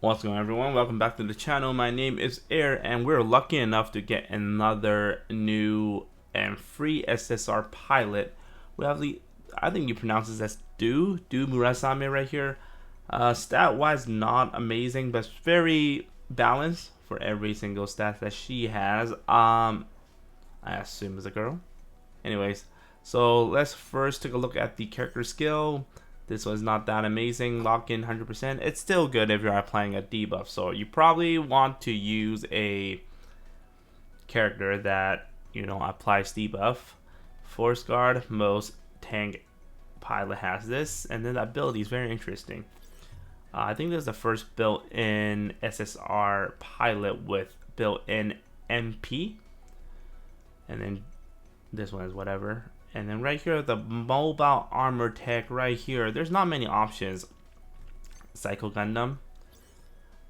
What's going on, everyone? Welcome back to the channel. My name is Air, and we're lucky enough to get another new and free SSR pilot. We have the, I think you pronounce this as Do Murasame right here. Stat wise, not amazing, but very balanced for every single stat that she has. I assume is a girl. Anyways, so let's first take a look at the character skill. This was not that amazing. Lock in 100%. It's still good if you're applying a debuff. So you probably want to use a character that, applies debuff. Force Guard, most tank pilot has this. And then the ability is very interesting. I think this is the first built-in SSR pilot with built-in MP. And then this one is whatever. And then right here, the mobile armor tech right here, there's not many options. Psycho Gundam,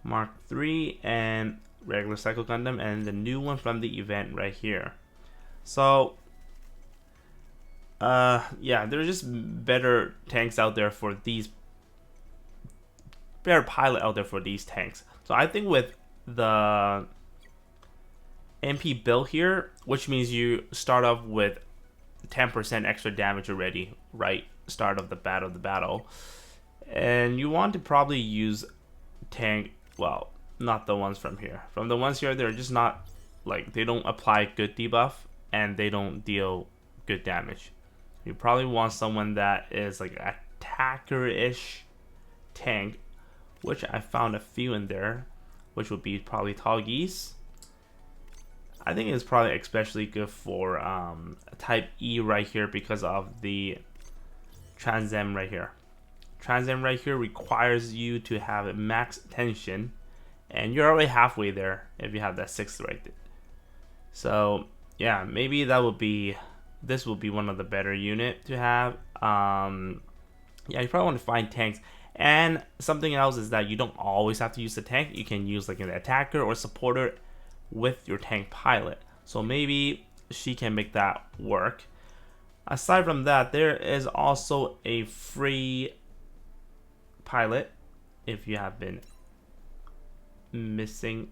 Mark III, and regular Psycho Gundam, and the new one from the event right here. So, yeah, there's just better tanks out there for these, better pilot out there for these tanks. So I think with the MP build here, which means you start off with 10% extra damage already, right? Start of the battle. And you want to probably use tank, well, not the ones from here. From the ones here, they're just not, like, they don't apply good debuff and they don't deal good damage. You probably want someone that is like attacker-ish tank, which I found a few in there, which would be probably Tall Geese. I think it's probably especially good for type E right here because of the Transem right here. Transem right here requires you to have max tension, and you're already halfway there if you have that 6th right there. So yeah, maybe that would be, this will be one of the better unit to have. Yeah, you probably want to find tanks. And something else is that you don't always have to use the tank. You can use like an attacker or supporter with your tank pilot, so maybe she can make that work. Aside from that, there is also a free pilot if you have been missing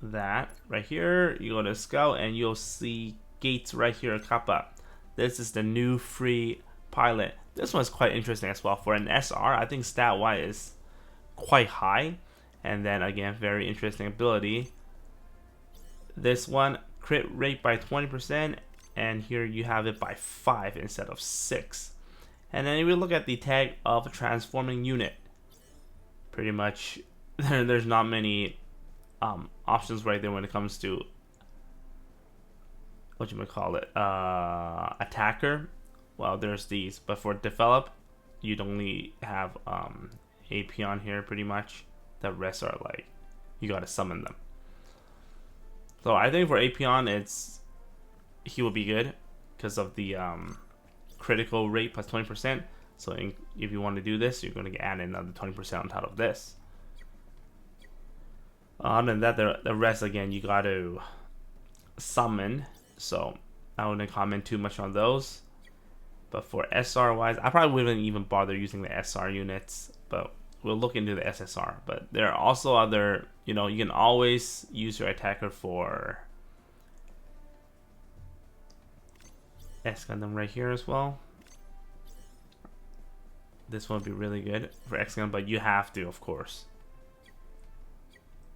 that. Right here, you go to Scout and you'll see Gates right here, Kappa. This is the new free pilot. This one's quite interesting as well. For an SR, I think stat wise is quite high, and then again, very interesting ability. This one, crit rate by 20%, and here you have it by 5 instead of 6. And then if we look at the tag of transforming unit, pretty much there's not many options right there when it comes to what you might call it, attacker. Well, there's these, but for develop, you'd only have AP on here pretty much. The rest are like, you gotta summon them. So I think for Apion, he will be good because of the critical rate plus 20%. So if you want to do this, you're going to add another 20% on top of this. Other than that, the rest, again, you got to summon. So I wouldn't comment too much on those. But for SR wise, I probably wouldn't even bother using the SR units, but we'll look into the SSR. But there are also other, you can always use your attacker for S Gundam right here as well. This one would be really good for X Gundam, but you have to, of course,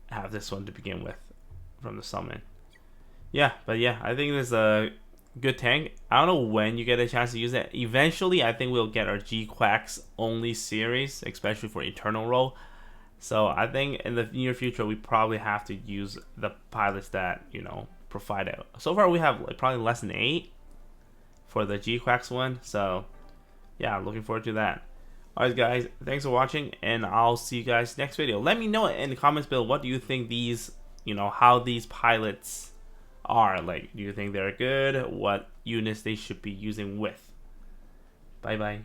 have this one to begin with from the summon. Yeah, but yeah, I think this is a good tank. I don't know when you get a chance to use it. Eventually, I think we'll get our GQuuux only series, especially for Eternal Role. So I think in the near future, we probably have to use the pilots that, provide it. So far, we have like probably less than 8 for the GQuuux one. So yeah, looking forward to that. Alright guys, thanks for watching, and I'll see you guys next video. Let me know in the comments below, what do you think these, how these pilots are. Like, do you think they're good? What units they should be using with? Bye bye.